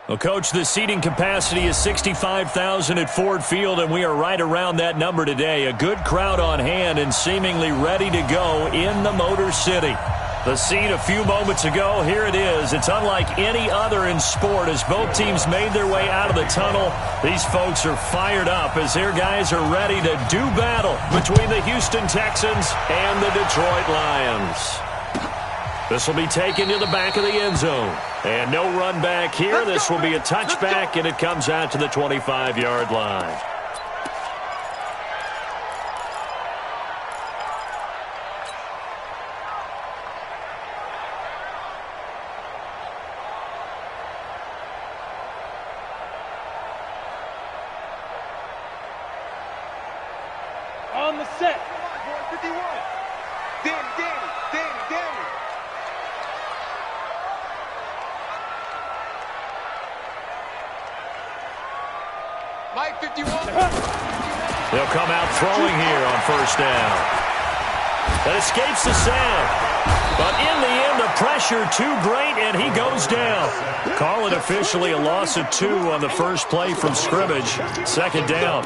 Well, Coach, the seating capacity is 65,000 at Ford Field, and we are right around that number today. A good crowd on hand and seemingly ready to go in the Motor City. The scene a few moments ago, here it is. It's unlike any other in sport as both teams made their way out of the tunnel. These folks are fired up as their guys are ready to do battle between the Houston Texans and the Detroit Lions. This will be taken to the back of the end zone. And no run back here. This will be a touchback, and it comes out to the 25-yard line. On the set. 51. Danny. Mike 51. They'll come out throwing here on first down. That escapes the sack. But in the end, the pressure too great, and he goes down. Call it officially a loss of 2 on the first play from scrimmage. Second down.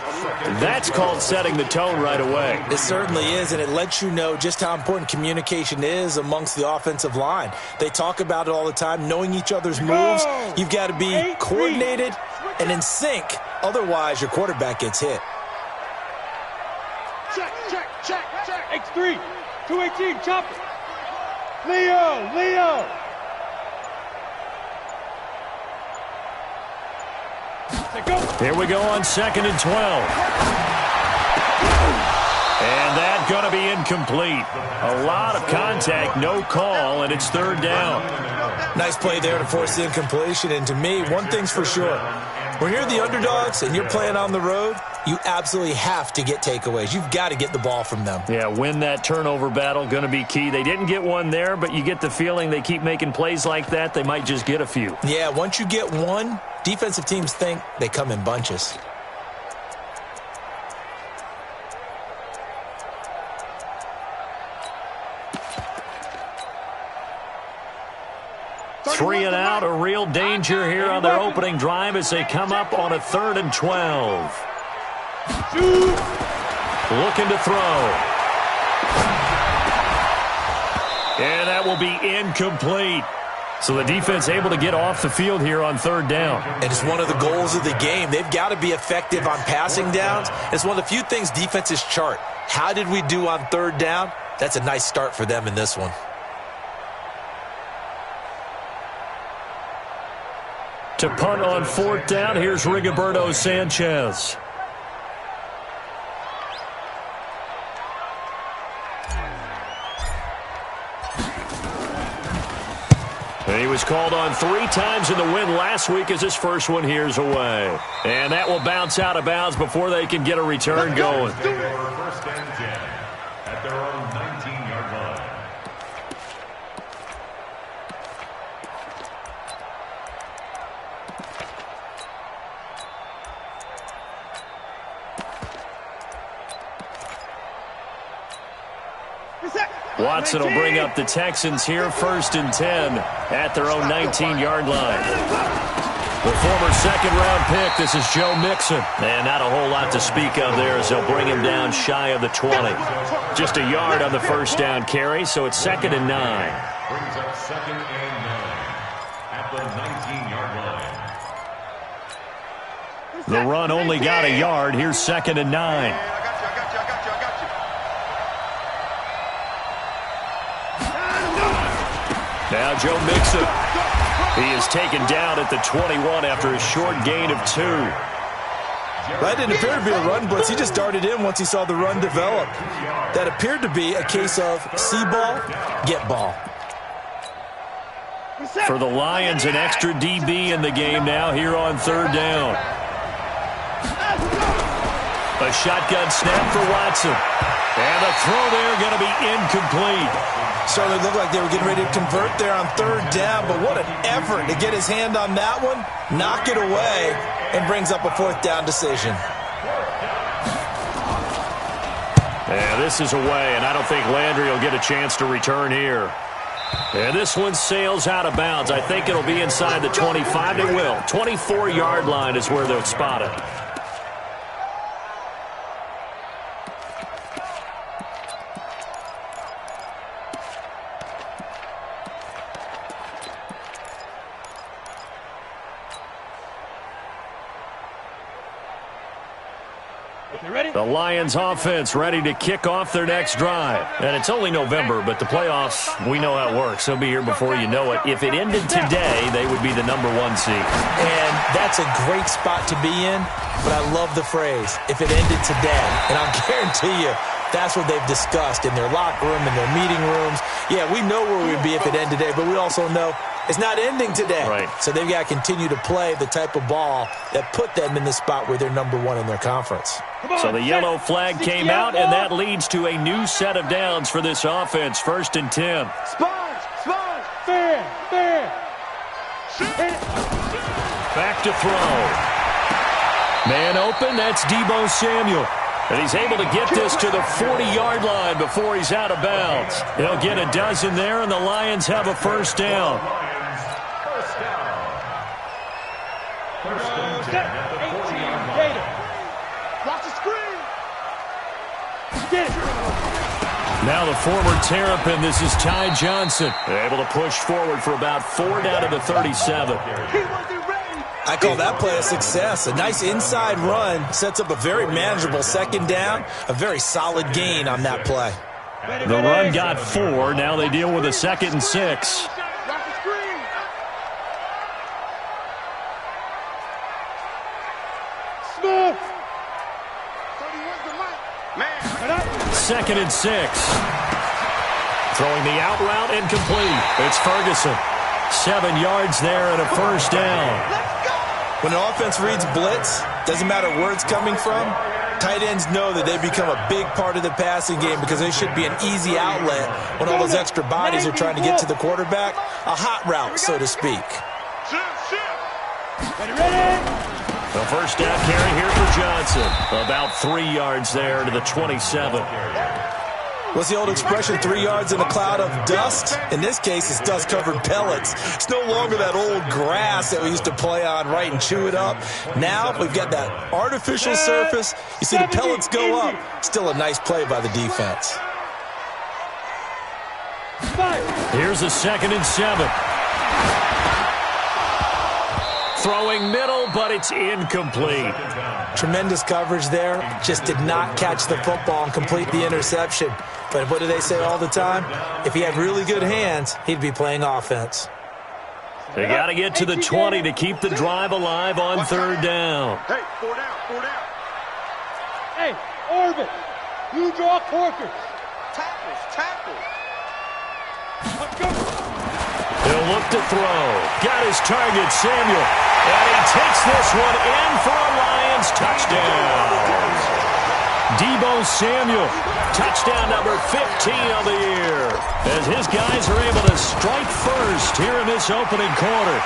That's called setting the tone right away. It certainly is, and it lets you know just how important communication is amongst the offensive line. They talk about it all the time, knowing each other's moves. You've got to be coordinated and in sync. Otherwise, your quarterback gets hit. Check. X3. 218, chop it. Leo. Here we go on 2nd and 12. And that's going to be incomplete. A lot of contact, no call, and it's 3rd down. Nice play there to force the incompletion. And to me, one thing's for sure. When you're the underdogs and you're playing on the road, you absolutely have to get takeaways. You've got to get the ball from them. Yeah, win that turnover battle, going to be key. They didn't get one there, but you get the feeling they keep making plays like that, they might just get a few. Yeah, once you get one, defensive teams think they come in bunches. Three and out, a real danger here on their opening drive as they come up on a 3rd and 12. Looking to throw. And that will be incomplete. So the defense able to get off the field here on 3rd down. And it's one of the goals of the game. They've got to be effective on passing downs. It's one of the few things defenses chart. How did we do on 3rd down? That's a nice start for them in this one. To punt on 4th down, here's Rigoberto Sanchez. And he was called on 3 times in the win last week as his first one here's away. And that will bounce out of bounds before they can get a return going. First and 10 at their own 19-yard line. Watson will bring up the Texans here, 1st and 10 at their own 19-yard line. The former second-round pick, this is Joe Mixon. And not a whole lot to speak of there as they'll bring him down shy of the 20. Just a yard on the first down carry, so it's 2nd and 9. Brings up 2nd and 9 at the 19-yard line. The run only got a yard. Here's 2nd and 9. Now Joe Mixon. He is taken down at the 21 after a short gain of 2. That didn't appear to be a run blitz. He just darted in once he saw the run develop. That appeared to be a case of see ball, get ball. For the Lions, an extra DB in the game now here on 3rd down. A shotgun snap for Watson. And the throw there going to be incomplete. Certainly looked like they were getting ready to convert there on 3rd down, but what an effort to get his hand on that one, knock it away, and brings up a 4th down decision. Yeah, this is away, and I don't think Landry will get a chance to return here. And this one sails out of bounds. I think it'll be inside the 25. It will. 24-yard line is where they'll spot it. The Lions offense ready to kick off their next drive. And it's only November, but the playoffs, we know how it works. They'll be here before you know it. If it ended today, they would be the #1 seed. And that's a great spot to be in, but I love the phrase, if it ended today. And I'll guarantee you, that's what they've discussed in their locker room, in their meeting rooms. Yeah, we know where we'd be if it ended today, but we also know it's not ending today. Right. So they've got to continue to play the type of ball that put them in the spot where they're #1 in their conference. So the yellow flag came out, and that leads to a new set of downs for this offense. 1st and 10. Sponge, fair. Back to throw. Man open, that's Deebo Samuel. And he's able to get this to the 40-yard line before he's out of bounds. He'll get a dozen there, and the Lions have a first down. Watch the screen. Now the former Terrapin, this is Ty Johnson. Able to push forward for about 4 down to the 37. I call that play a success. A nice inside run sets up a very manageable 2nd down. A very solid gain on that play. The run got 4. Now they deal with a 2nd and 6. Smith. 2nd and 6. Throwing the out route incomplete. It's Ferguson. 7 yards there and a first down. When an offense reads blitz, doesn't matter where it's coming from, tight ends know that they become a big part of the passing game because they should be an easy outlet when all those extra bodies are trying to get to the quarterback. A hot route, so to speak. The first down carry here for Johnson. About 3 yards there to the 27. What's the old expression, 3 yards in a cloud of dust? In this case, it's dust-covered pellets. It's no longer that old grass that we used to play on, right, and chew it up. Now we've got that artificial surface. You see the pellets go up. Still a nice play by the defense. Here's a 2nd and 7. Throwing middle, but it's incomplete. Tremendous coverage there. Just did not catch the football and complete the interception. But what do they say all the time? If he had really good hands, he'd be playing offense. They got to get to the 20 to keep the drive alive on 3rd down. Hey, 4 down. Hey, Orbit, you draw corkers. Tackle. Let's go. He'll look to throw. Got his target, Samuel. And he takes this one in for a Lions touchdown. Deebo Samuel, touchdown number 15 of the year. As his guys are able to strike first here in this opening quarter.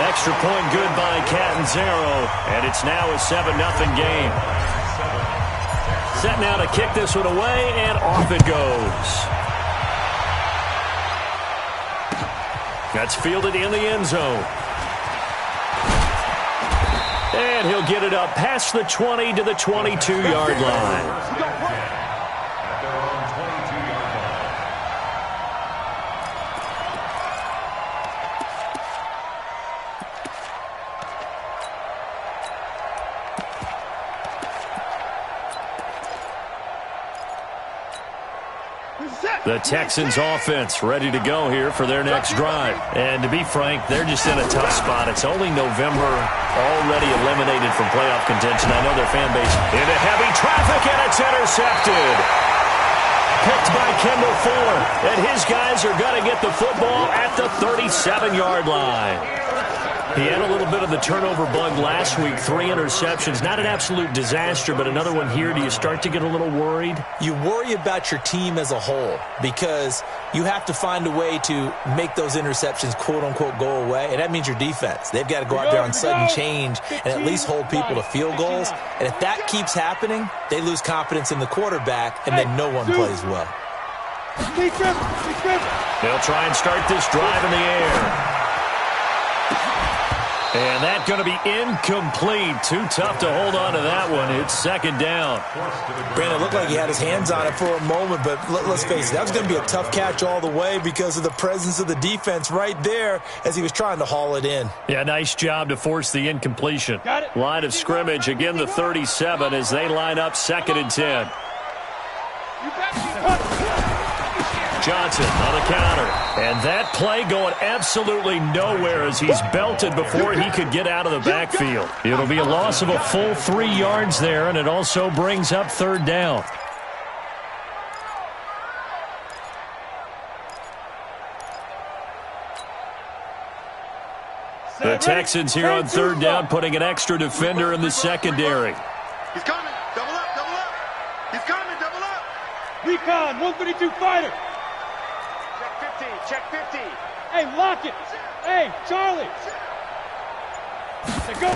Extra point good by Catanzaro. And it's now a 7-0 game. Set now to kick this one away, and off it goes. That's fielded in the end zone. And he'll get it up past the 20 to the 22-yard line. The Texans offense ready to go here for their next drive. And to be frank, they're just in a tough spot. It's only November, already eliminated from playoff contention. I know their fan base into heavy traffic, and it's intercepted. Picked by Kendall Fuller. And his guys are going to get the football at the 37-yard line. He had a little bit of the turnover bug last week, 3 interceptions. Not an absolute disaster, but another one here. Do you start to get a little worried? You worry about your team as a whole because you have to find a way to make those interceptions, quote-unquote, go away, and that means your defense. They've got to go out there on sudden change and at least hold people to field goals. And if that keeps happening, they lose confidence in the quarterback, and then no one plays well. They'll try and start this drive in the air. And that's going to be incomplete. Too tough to hold on to that one. It's second down. Brandon, it looked like he had his hands on it for a moment, but let's face it, that was going to be a tough catch all the way because of the presence of the defense right there as he was trying to haul it in. Yeah, nice job to force the incompletion. Line of scrimmage, again the 37 as they line up 2nd and 10. Johnson on the counter. And that play going absolutely nowhere as he's belted before he could get out of the backfield. It'll be a loss of a full 3 yards there, and it also brings up 3rd down. The Texans here on 3rd down, putting an extra defender in the secondary. He's coming. Double up, double up. He's coming, double up. Recon, 132 fighter. Check 50. Hey, lock it. Hey, Charlie. Go.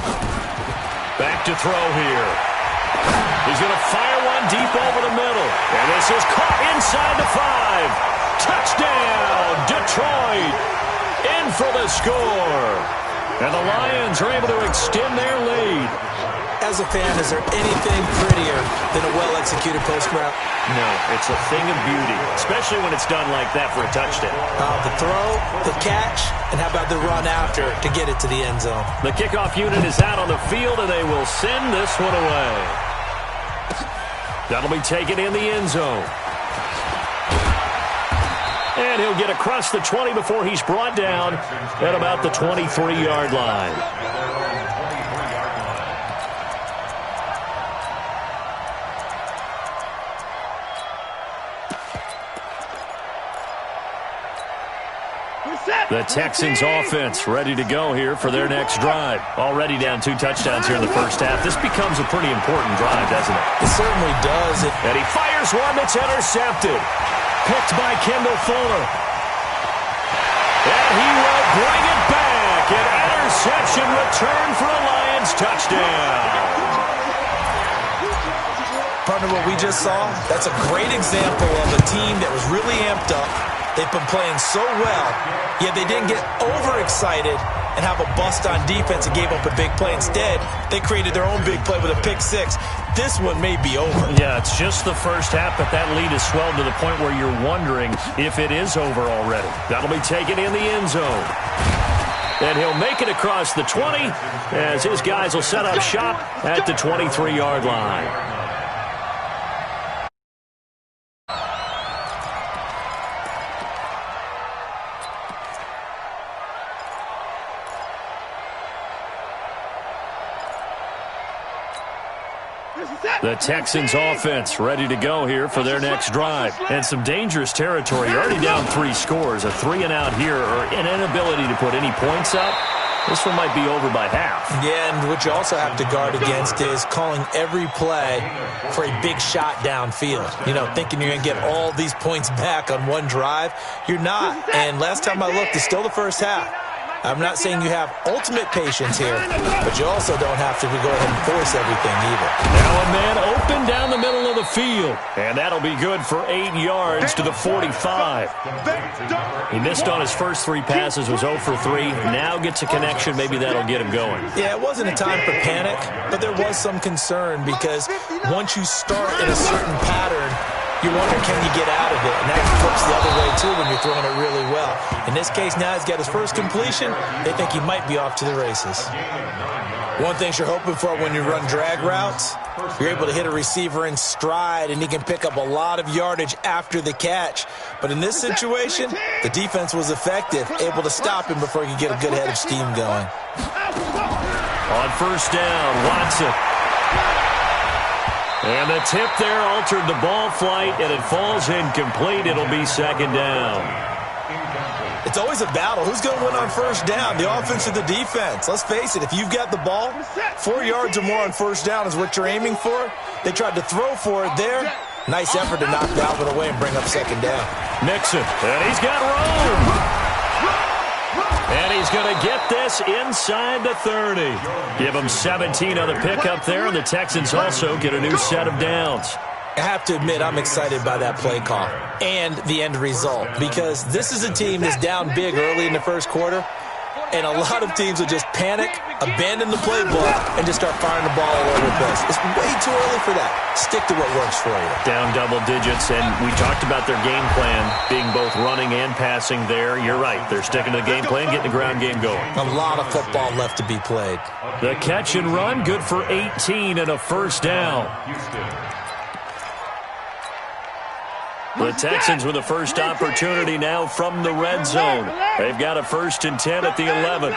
Back to throw here. He's going to fire one deep over the middle. And this is caught inside the 5. Touchdown, Detroit. In for the score. And the Lions are able to extend their lead. As a fan, is there anything prettier than a well-executed post route? No, it's a thing of beauty, especially when it's done like that for a touchdown. The throw, the catch, and how about the run after to get it to the end zone? The kickoff unit is out on the field, and they will send this one away. That'll be taken in the end zone. And he'll get across the 20 before he's brought down at about the 23-yard line. The Texans offense ready to go here for their next drive. Already down 2 touchdowns here in the first half. This becomes a pretty important drive, doesn't it? It certainly does. And he fires one that's intercepted. Picked by Kendall Fuller. And he will bring it back. An interception return for a Lions touchdown. Partner, what we just saw, that's a great example of a team that was really amped up. They've been playing so well, yet they didn't get overexcited and have a bust on defense and gave up a big play. Instead, they created their own big play with a pick 6. This one may be over. Yeah, it's just the first half, but that lead has swelled to the point where you're wondering if it is over already. That'll be taken in the end zone. And he'll make it across the 20 as his guys will set up shop at the 23-yard line. The Texans offense ready to go here for their next drive. And some dangerous territory. You're already down 3 scores. A 3-and-out here or an inability to put any points up. This one might be over by half. Yeah, and what you also have to guard against is calling every play for a big shot downfield. You know, thinking you're going to get all these points back on one drive. You're not. And last time I looked, it's still the first half. I'm not saying you have ultimate patience here, but you also don't have to go ahead and force everything either. Now a man open down the middle of the field, and that'll be good for 8 yards to the 45. He missed on his first 3 passes, was 0 for 3. Now gets a connection. Maybe that'll get him going. Yeah, it wasn't a time for panic, but there was some concern because once you start in a certain pattern, you wonder, can you get out of it? And that flips the other way, too, when you're throwing it really well. In this case, now he's got his first completion. They think he might be off to the races. One thing you're hoping for when you run drag routes, you're able to hit a receiver in stride, and he can pick up a lot of yardage after the catch. But in this situation, the defense was effective, able to stop him before he could get a good head of steam going. On first down, Watson. And the tip there altered the ball flight, and it falls incomplete. It'll be second down. It's always a battle. Who's going to win on first down, the offense or the defense? Let's face it, if you've got the ball, 4 yards or more on first down is what you're aiming for. They tried to throw for it there. Nice effort to knock Dalvin away and bring up second down. Mixon, and he's got room. And he's going to get this inside the 30. Give him 17 on the pickup there, and the Texans also get a new set of downs. I have to admit, I'm excited by that play call and the end result because this is a team that's down big early in the first quarter, and a lot of teams will just panic, abandon the playbook, and just start firing the ball all over the place. It's way too early for that. Stick to what works for you. Down double digits, and we talked about their game plan being both running and passing there. You're right. They're sticking to the game plan, getting the ground game going. A lot of football left to be played. The catch and run, good for 18 and a first down. The Texans with the first opportunity now from the red zone. They've got a 1st and 10 at the 11.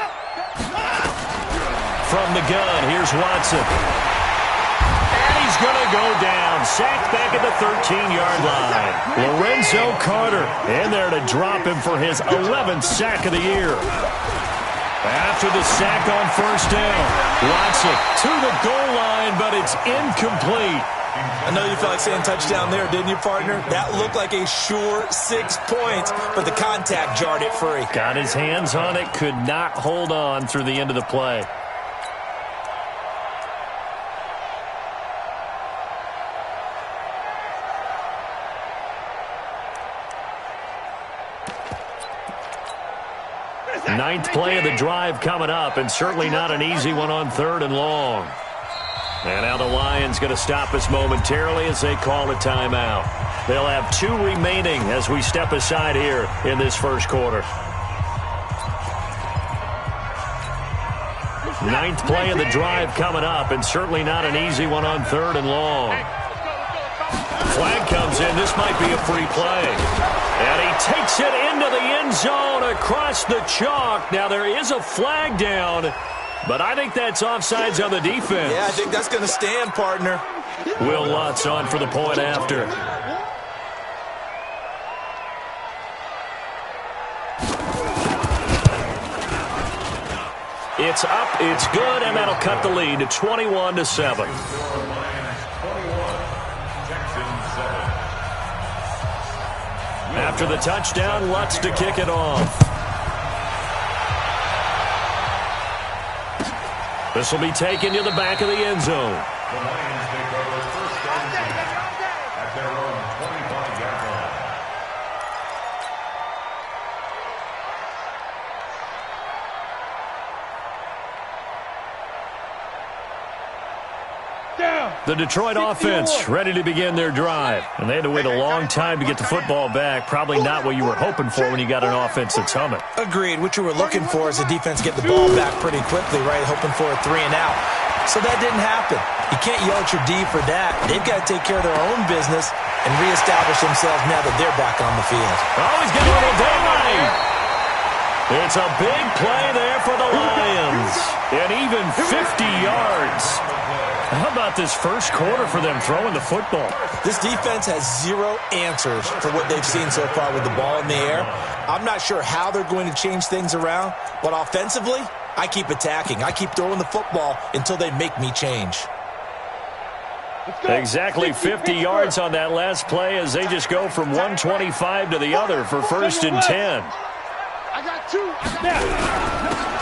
From the gun, here's Watson. And he's going to go down. Sacked back at the 13-yard line. Lorenzo Carter in there to drop him for his 11th sack of the year. After the sack on 1st down, Watson to the goal line, but it's incomplete. I know you felt like saying touchdown there, didn't you, partner? That looked like a sure 6 points, but the contact jarred it free. Got his hands on it, could not hold on through the end of the play. Ninth play of the drive coming up, and certainly not an easy one on 3rd and long. And now the Lions going to stop us momentarily as they call a timeout. They'll have 2 remaining as we step aside here in this first quarter. Ninth play of the drive coming up, and certainly not an easy one on 3rd and long. Flag comes in. This might be a free play. And he takes it into the end zone across the chalk. Now there is a flag down, but I think that's offsides on the defense. Yeah, I think that's going to stand, partner. Will Lutz on for the point after. It's up, it's good, and that'll cut the lead to 21-7. After the touchdown, Lutz to kick it off. This will be taken to the back of the end zone. The Lions take over first down at their own 25-yard line. The Detroit offense ready to begin their drive. And they had to wait a long time to get the football back. Probably not what you were hoping for when you got an offense that's humming. Agreed. What you were looking for is the defense get the ball back pretty quickly, right? Hoping for a 3 and out. So that didn't happen. You can't yell at your D for that. They've got to take care of their own business and reestablish themselves now that they're back on the field. Oh, he's got a little daylight. It's a big play there for the Lions. And even 50 yards. How about this first quarter for them throwing the football? This defense has 0 answers for what they've seen so far with the ball in the air. I'm not sure how they're going to change things around, but offensively, I keep attacking. I keep throwing the football until they make me change. Exactly 50 yards on that last play as they just go from 125 to the other for 1st and 10. I got 2.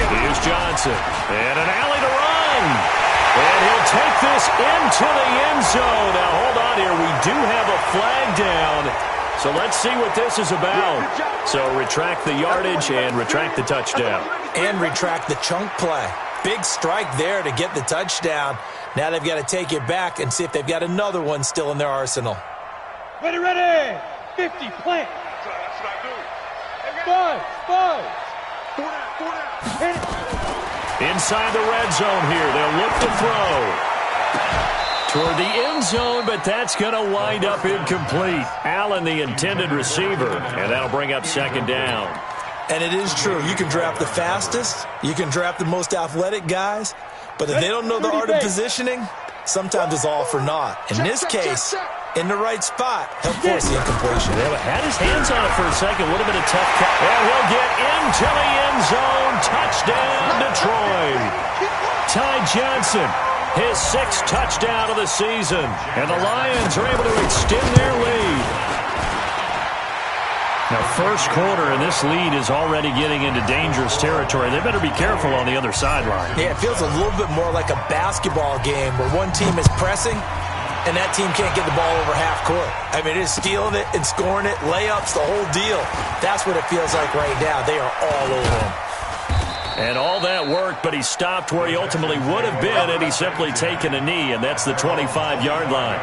Here's Johnson. And an alley to run. And he'll take this into the end zone. Now, hold on here. We do have a flag down. So let's see what this is about. So retract the yardage and retract the touchdown. And retract the chunk play. Big strike there to get the touchdown. Now they've got to take it back and see if they've got another one still in their arsenal. Ready, ready. 50, plant. That's what I do. 5. Hit it. Inside the red zone here. They'll look to throw. Toward the end zone, but that's going to wind up incomplete. Allen, the intended receiver, and that'll bring up 2nd down. And it is true. You can draft the fastest. You can draft the most athletic guys. But if they don't know the art of positioning, sometimes it's all for naught. In this case, in the right spot, he'll force the incompletion. Yeah, but had his hands on it for a second. Would have been a tough catch. And he'll get into the end zone. Touchdown, Detroit. Ty Johnson, his 6th touchdown of the season. And the Lions are able to extend their lead. Now, first quarter, and this lead is already getting into dangerous territory. They better be careful on the other sideline. Yeah, it feels a little bit more like a basketball game where one team is pressing and that team can't get the ball over half court. I mean, it is stealing it and scoring it, layups, the whole deal. That's what it feels like right now. They are all over him. And all that work, but he stopped where he ultimately would have been had he simply taken a knee, and that's the 25-yard line.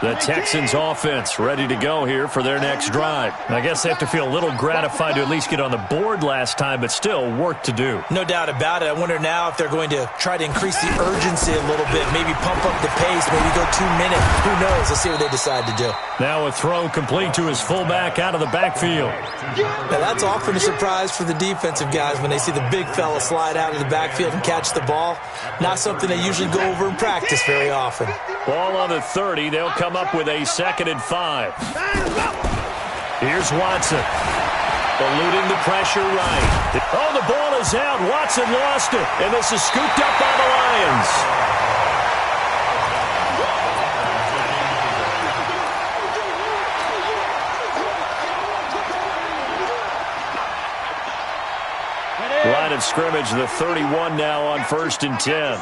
The Texans offense ready to go here for their next drive. I guess they have to feel a little gratified to at least get on the board last time, but still work to do. No doubt about it. I wonder now if they're going to try to increase the urgency a little bit, maybe pump up the pace, maybe go 2 minutes. Who knows? Let's see what they decide to do. Now a throw complete to his fullback out of the backfield. Now that's often a surprise for the defensive guys when they see the big fella slide out of the backfield and catch the ball. Not something they usually go over in practice very often. Ball on the 30. They'll come up with a 2nd and 5. Here's Watson. Eluding the pressure right. Oh, the ball is out. Watson lost it. And this is scooped up by the Lions. Line of scrimmage, the 31 now on 1st and 10.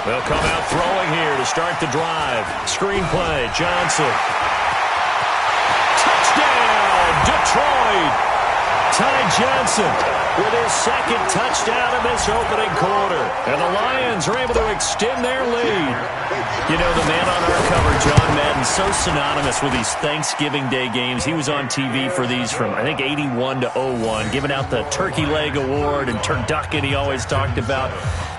They'll come out throwing here to start the drive. Screen play, Johnson. Touchdown, Detroit! Ty Johnson with his 2nd touchdown of this opening quarter. And the Lions are able to extend their lead. You know, the man on our cover, John Madden, so synonymous with these Thanksgiving Day games. He was on TV for these from, I think, 81 to 01, giving out the Turkey Leg Award and turducken he always talked about.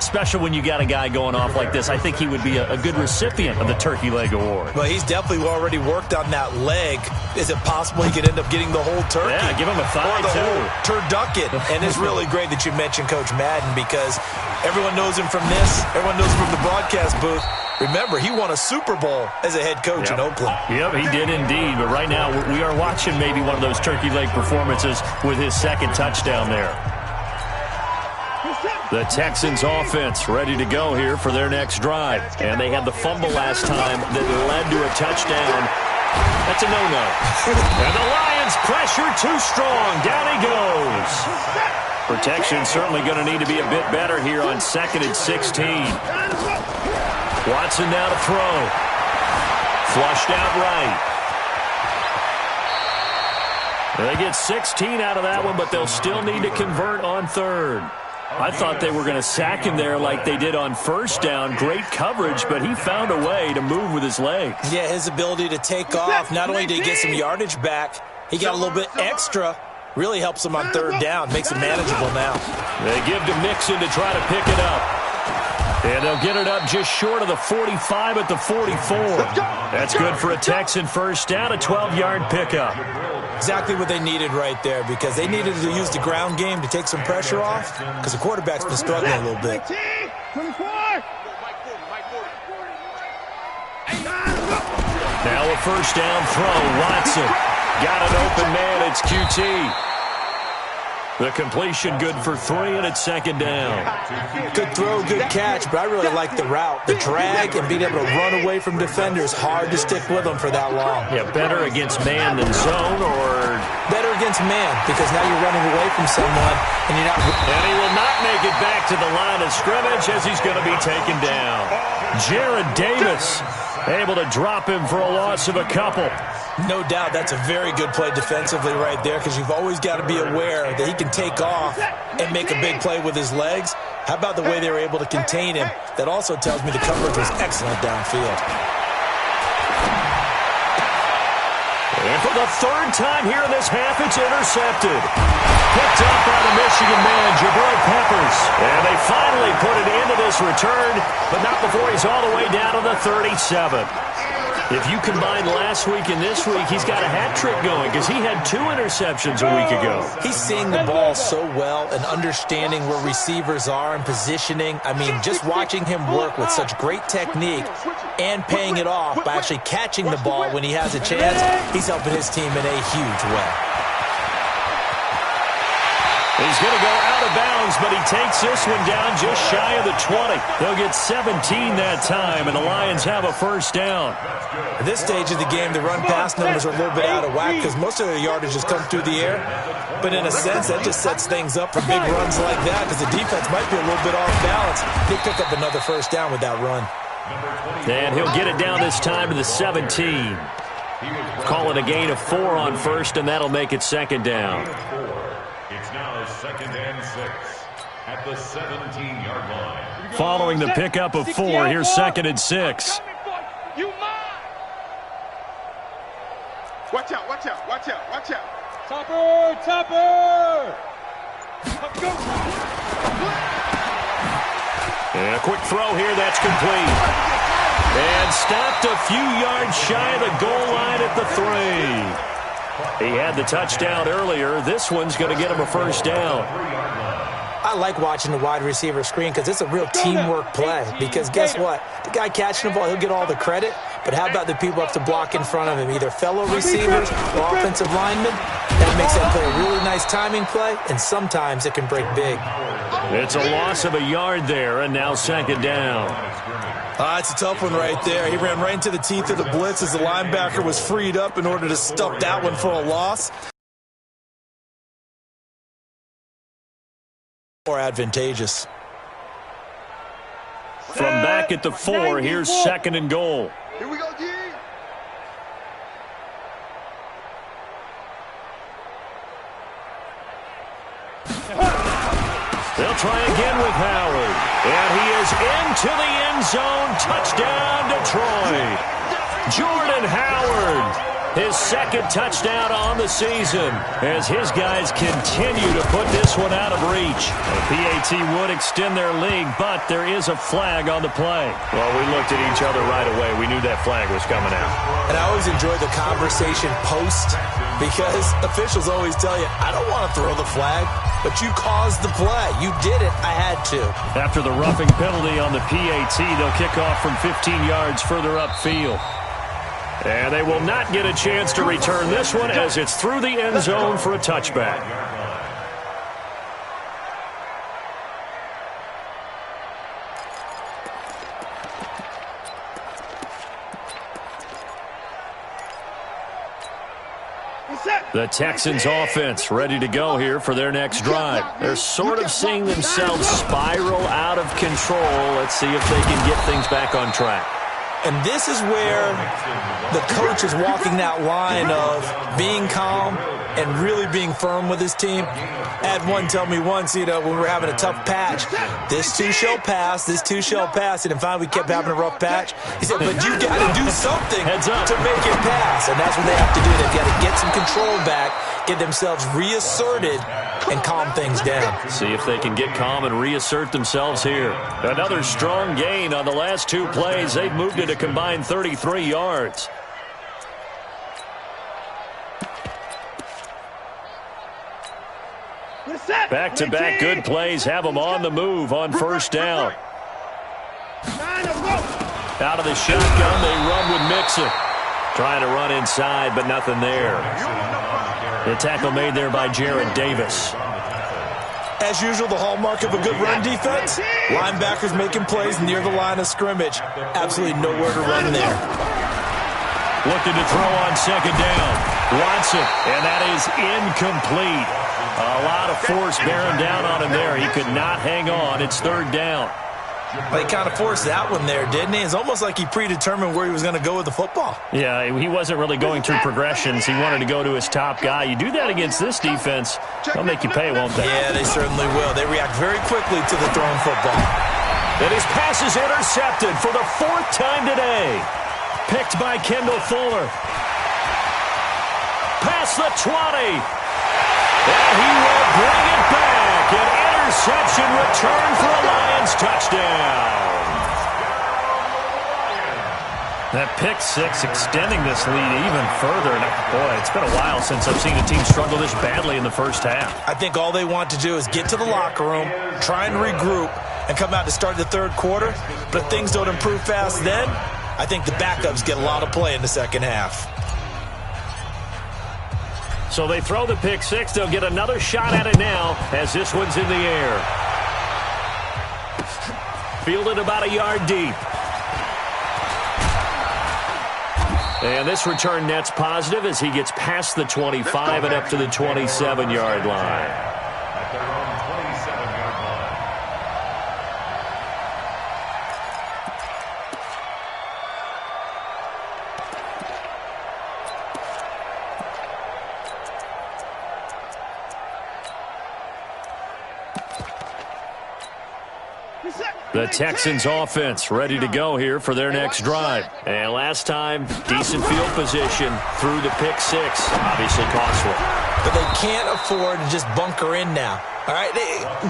Special when you got a guy going off like this. I think he would be a good recipient of the Turkey Leg Award. Well, he's definitely already worked on that leg. Is it possible he could end up getting the whole turkey? Yeah, give him a thigh, or the too. Whole turducken. And it's really great that you mentioned Coach Madden because everyone knows him from this. Everyone knows him from the broadcast booth. Remember, he won a Super Bowl as a head coach in Oakland. Yep, he did indeed. But right now, we are watching maybe one of those turkey leg performances with his 2nd touchdown there. The Texans offense ready to go here for their next drive. And they had the fumble last time that led to a touchdown. That's a no-no. And the Lions pressure too strong. Down he goes. Protection certainly going to need to be a bit better here on 2nd and 16. Watson now to throw. Flushed out right. They get 16 out of that one, but they'll still need to convert on 3rd. I thought they were going to sack him there like they did on 1st down. Great coverage, but he found a way to move with his legs. Yeah, his ability to take off. Not only did he get some yardage back, he got a little bit extra. Really helps him on 3rd down. Makes it manageable now. They give to Mixon to try to pick it up. And they'll get it up just short of the 45 at the 44. That's good for a Texan 1st down, a 12-yard pickup. Exactly what they needed right there because they needed to use the ground game to take some pressure off because the quarterback's been struggling a little bit. Now a 1st down throw. Watson got an open man. It's QT. The completion good for 3, and it's 2nd down. Good throw, good catch, but I really like the route. The drag and being able to run away from defenders. Hard to stick with them for that long. Yeah, better against man than zone, or better against man because now you're running away from someone and you're not. And he will not make it back to the line of scrimmage as he's going to be taken down. Jared Davis able to drop him for a loss of a couple. No doubt that's a very good play defensively right there because you've always got to be aware that he can take off and make a big play with his legs. How about the way they were able to contain him? That also tells me the coverage was excellent downfield. And for the 3rd time here in this half, it's intercepted. Picked up by the Michigan man, Jabril Peppers. And they finally put it into this return, but not before he's all the way down to the 37. If you combine last week and this week, he's got a hat trick going because he had 2 interceptions a week ago. He's seeing the ball so well and understanding where receivers are and positioning. I mean, just watching him work with such great technique and paying it off by actually catching the ball when he has a chance, he's helping his team in a huge way. He's going to go out of bounds, but he takes this one down just shy of the 20. They'll get 17 that time, and the Lions have a first down. At this stage of the game, the run-pass numbers are a little bit out of whack because most of their yardage has come through the air. But in a sense, that just sets things up for big runs like that because the defense might be a little bit off balance. They pick up another first down with that run. And he'll get it down this time to the 17. Call it a gain of 4 on first, and that'll make it second down. It's now second and 6 at the 17-yard line. Following the pickup of 4, here's second and 6. Watch out, watch out, watch out, watch out. Topper, topper. Go. And a quick throw here, that's complete. And stopped a few yards shy of the goal line at the 3. He had the touchdown earlier. This one's going to get him a first down. I like watching the wide receiver screen because it's a real teamwork play. Because guess what? The guy catching the ball, he'll get all the credit. But how about the people up to block in front of him, either fellow receivers or offensive linemen? That makes that play a really nice timing play, and sometimes it can break big. It's a loss of a yard there, and now second down. It's a tough one right there. He ran right into the teeth of the blitz as the linebacker was freed up in order to stuff that one for a loss. More advantageous. From back at the 4, here's second and goal. Here we go, G. They'll try again with Howard. And he is into the end zone. Touchdown, Detroit. Jordan Howard. His second touchdown on the season as his guys continue to put this one out of reach. The PAT would extend their lead, but there is a flag on the play. Well, we looked at each other right away. We knew that flag was coming out. And I always enjoy the conversation post because officials always tell you, I don't want to throw the flag, but you caused the play. You did it. I had to. After the roughing penalty on the PAT, they'll kick off from 15 yards further upfield. And they will not get a chance to return this one as it's through the end zone for a touchback. The Texans offense ready to go here for their next drive. They're sort of seeing themselves spiral out of control. Let's see if they can get things back on track. And this is where the coach is walking that line of being calm and really being firm with his team. I had one tell me once, when we were having a tough patch, this too shall pass, this too shall pass. And finally we kept having a rough patch. He said, but you got to do something to make it pass. And that's what they have to do. They've got to get some control back, get themselves reasserted, and calm things down. See if they can get calm and reassert themselves here. Another strong gain on the last 2 plays. They've moved it a combined 33 yards. Back-to-back good plays have them on the move on first down. Out of the shotgun, they run with Mixon. Trying to run inside, but nothing there. The tackle made there by Jared Davis. As usual, the hallmark of a good run defense, linebackers making plays near the line of scrimmage. Absolutely nowhere to run there. Looking to throw on second down. Watson, and that is incomplete. A lot of force bearing down on him there. He could not hang on. It's third down. Well, he kind of forced that one there, didn't he? It's almost like he predetermined where he was going to go with the football. Yeah, he wasn't really going through progressions. He wanted to go to his top guy. You do that against this defense, they'll make you pay, won't they? Yeah, they certainly will. They react very quickly to the thrown football. And his pass is intercepted for the 4th time today. Picked by Kendall Fuller. Past the 20. And he will bring it back. An interception return for a Lions touchdown. That pick 6 extending this lead even further. And boy, it's been a while since I've seen a team struggle this badly in the first half. I think all they want to do is get to the locker room, try and regroup, and come out to start the third quarter. But if things don't improve fast then, I think the backups get a lot of play in the second half. So they throw the pick six. They'll get another shot at it now as this one's in the air. Fielded about a yard deep. And this return net's positive as he gets past the 25 and up to the 27-yard line. At their own 27-yard line. The Texans offense ready to go here for their next drive. And last time, decent field position through the pick six. Obviously costly. But they can't afford to just bunker in now. All right,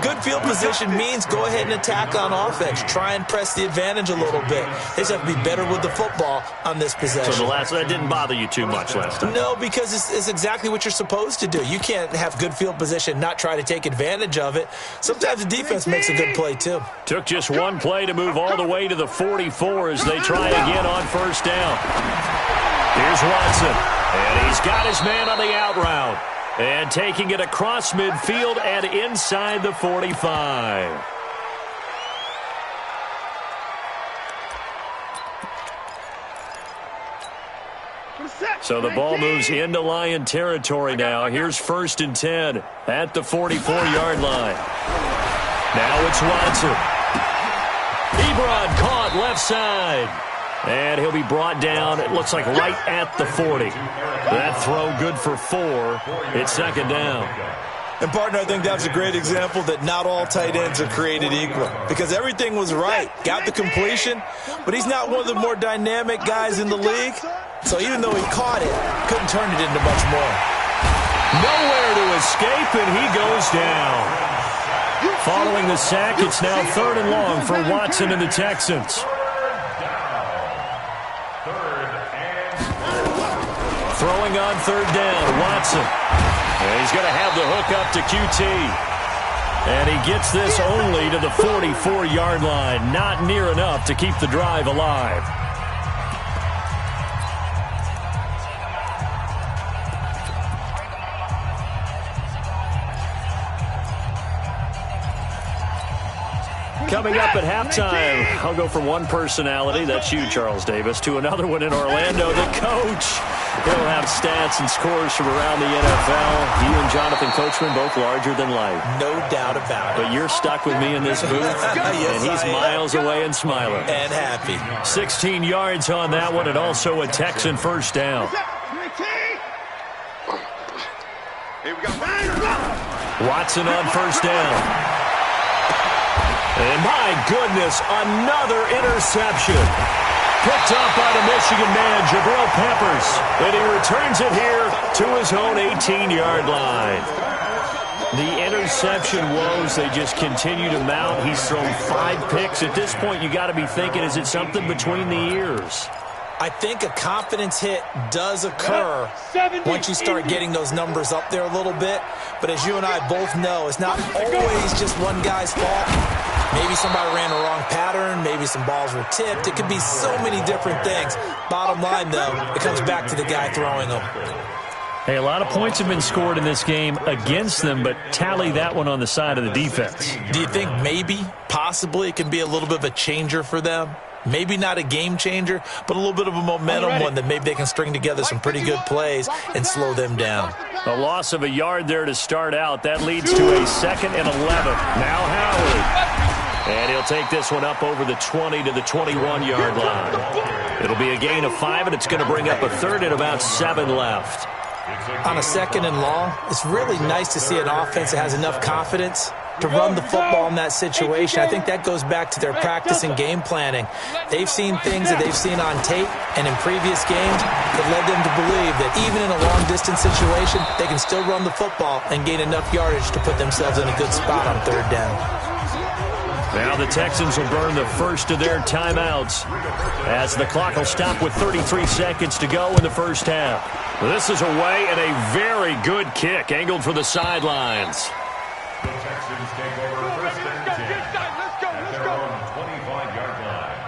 good field position means go ahead and attack on offense. Try and press the advantage a little bit. They just have to be better with the football on this possession. So that didn't bother you too much last time? No, because it's exactly what you're supposed to do. You can't have good field position and not try to take advantage of it. Sometimes the defense makes a good play, too. Took just one play to move all the way to the 44 as they try again on first down. Here's Watson, and he's got his man on the out route. And taking it across midfield and inside the 45. So the ball moves into Lion territory now. Here's 1st and 10 at the 44-yard line. Now it's Watson. Ebron caught left side. And he'll be brought down, it looks like right at the 40. That throw good for 4. It's 2nd down. And, partner, I think that's a great example that not all tight ends are created equal. Because everything was right. Got the completion, but he's not one of the more dynamic guys in the league. So even though he caught it, couldn't turn it into much more. Nowhere to escape, and he goes down. Following the sack, it's now 3rd and long for Watson and the Texans. Throwing on 3rd down, Watson. And he's going to have the hook up to QT. And he gets this only to the 44-yard line. Not near enough to keep the drive alive. Coming up at halftime, I'll go from one personality, that's you, Charles Davis, to another one in Orlando, the coach. He'll have stats and scores from around the NFL. He and Jonathan Coachman, both larger than life. No doubt about it. But you're stuck with me in this booth, Yes, and he's miles away and smiling. And happy. 16 yards on that one, and also a Texan first down. Watson on first down. And my goodness, another interception. Picked up by the Michigan man, Jabril Peppers. And he returns it here to his own 18-yard line. The interception woes, they just continue to mount. He's thrown 5 picks. At this point, you got to be thinking, is it something between the ears? I think a confidence hit does occur once you start getting those numbers up there a little bit. But as you and I both know, it's not always just one guy's fault. Maybe somebody ran a wrong pattern. Maybe some balls were tipped. It could be so many different things. Bottom line, though, it comes back to the guy throwing them. Hey, a lot of points have been scored in this game against them, but tally that one on the side of the defense. Do you think maybe, possibly, it can be a little bit of a changer for them? Maybe not a game changer, but a little bit of a momentum one that maybe they can string together some pretty good plays and slow them down. A loss of a yard there to start out. That leads to a 2nd and 11. Now Howard. And he'll take this one up over the 20 to the 21-yard line. It'll be a gain of 5, and it's going to bring up a 3rd and about 7 left. On a 2nd and long, it's really nice to see an offense that has enough confidence to run the football in that situation. I think that goes back to their practice and game planning. They've seen things that they've seen on tape and in previous games that led them to believe that even in a long-distance situation, they can still run the football and gain enough yardage to put themselves in a good spot on 3rd down. Now the Texans will burn the first of their timeouts as the clock will stop with 33 seconds to go in the first half. This is away and a very good kick angled for the sidelines. The Texans take over 1st and 10 at their own 25-yard line.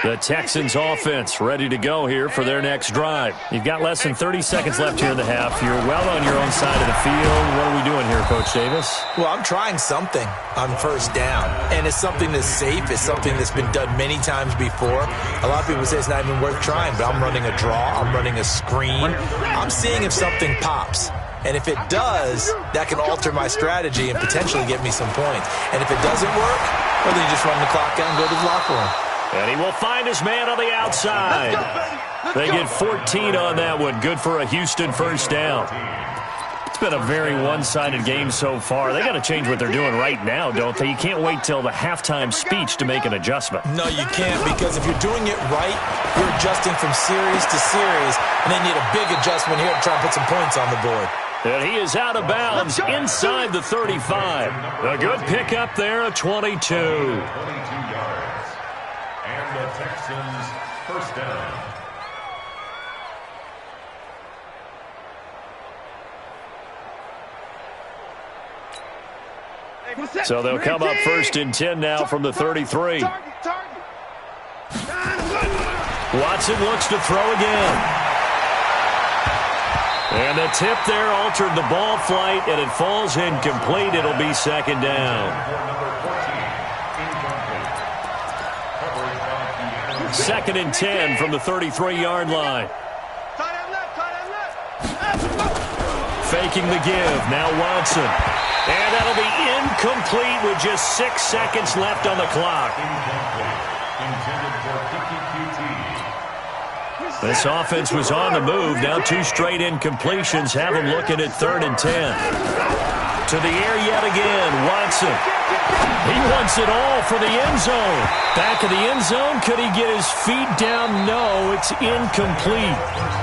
The Texans offense ready to go here for their next drive. You've got less than 30 seconds left here in the half. You're well on your own side of the field. What are we doing here, Coach Davis? Well, I'm trying something on first down, and it's something that's safe. It's something that's been done many times before. A lot of people say it's not even worth trying, but I'm running a draw. I'm running a screen. I'm seeing if something pops. And if it does, that can alter my strategy and potentially get me some points. And if it doesn't work, well, then you just run the clock out and go to the locker room. And he will find his man on the outside. They get 14 on that one. Good for a Houston first down. It's been a very one-sided game so far. They got to change what they're doing right now, don't they? You can't wait till the halftime speech to make an adjustment. No, you can't, because if you're doing it right, you're adjusting from series to series, and they need a big adjustment here to try and put some points on the board. And he is out of bounds inside the 35. A good pickup there, a 22. 22 yards. And the Texans first down. So they'll come up first and 10 now from the 33. Watson looks to throw again. And the tip there altered the ball flight, and it falls incomplete. It'll be second down. Second and 10 from the 33-yard line. Faking the give. Now Watson. And that'll be incomplete with just 6 seconds left on the clock. This offense was on the move. Now 2 straight incompletions have them looking at 3rd and 10. To the air yet again. Watson. He wants it all for the end zone. Back of the end zone. Could he get his feet down? No, it's incomplete.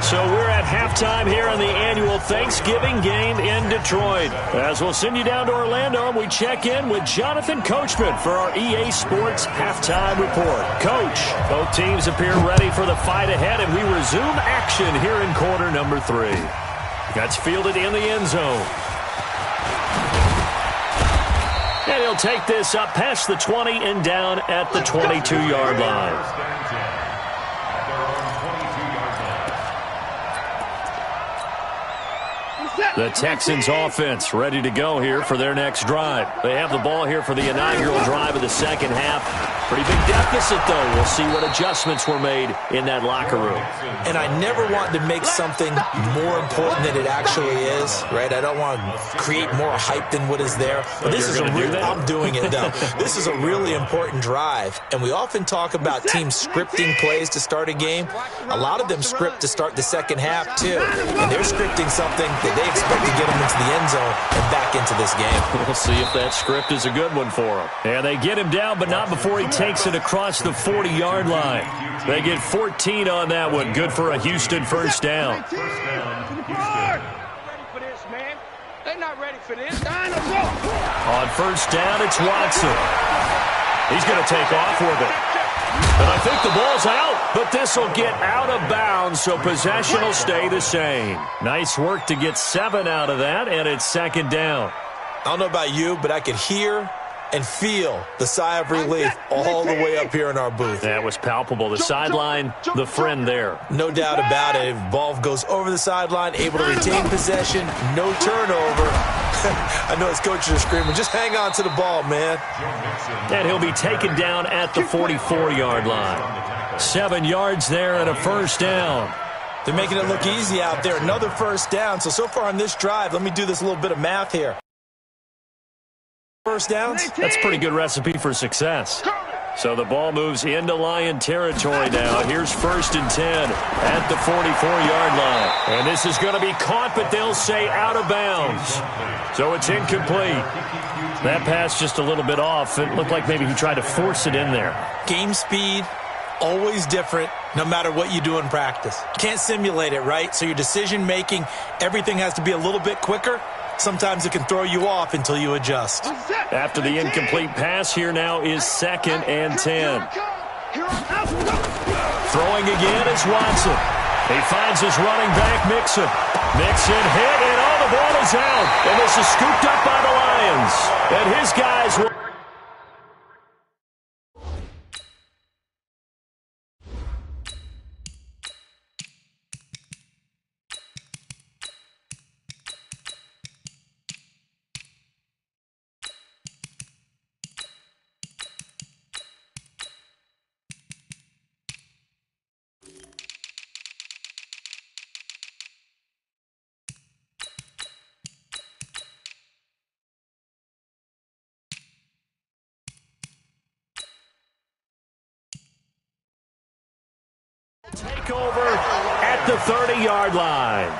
So we're at halftime here on the annual Thanksgiving game in Detroit. As we'll send you down to Orlando, and we check in with Jonathan Coachman for our EA Sports halftime report. Coach, both teams appear ready for the fight ahead, and we resume action here in quarter number 3. That's fielded in the end zone. And he'll take this up past the 20 and down at the 22-yard line. The Texans offense ready to go here for their next drive. They have the ball here for the inaugural drive of the second half. Pretty big deficit, though. We'll see what adjustments were made in that locker room. And I never want to make something more important than it actually is, right? I don't want to create more hype than what is there. But this is I'm doing it, though. This is a really important drive. And we often talk about teams scripting plays to start a game. A lot of them script to start the second half, too. And they're scripting something that they expect to get them into the end zone and back into this game. We'll see if that script is a good one for them. And they get him down, but not before he takes it across the 40-yard line. They get 14 on that one. Good for a Houston first down. Ready for this, man. They're not ready for this. On first down, it's Watson. He's going to take off with it. And I think the ball's out, but this will get out of bounds, so possession will stay the same. Nice work to get 7 out of that, and it's second down. I don't know about you, but I could hear and feel the sigh of relief all the way up here in our booth. That was palpable. The sideline, the friend there. No doubt about it. If ball goes over the sideline, able to retain possession, no turnover. I know his coaches are screaming, just hang on to the ball, man. And he'll be taken down at the 44-yard line. 7 yards there and a first down. They're making it look easy out there. Another first down. So far on this drive, let me do this little bit of math here. First downs? That's a pretty good recipe for success. So the ball moves into Lion territory now. Here's first and 10 at the 44-yard line. And this is going to be caught, but they'll say out of bounds. So it's incomplete. That pass just a little bit off. It looked like maybe he tried to force it in there. Game speed, always different, no matter what you do in practice. You can't simulate it, right? So your decision-making, everything has to be a little bit quicker. Sometimes it can throw you off until you adjust. After the incomplete pass, here now is second and 10. Throwing again is Watson. He finds his running back, Mixon. Mixon hit, and all the ball is out. And this is scooped up by the Lions. And his guys will over at the 30-yard line.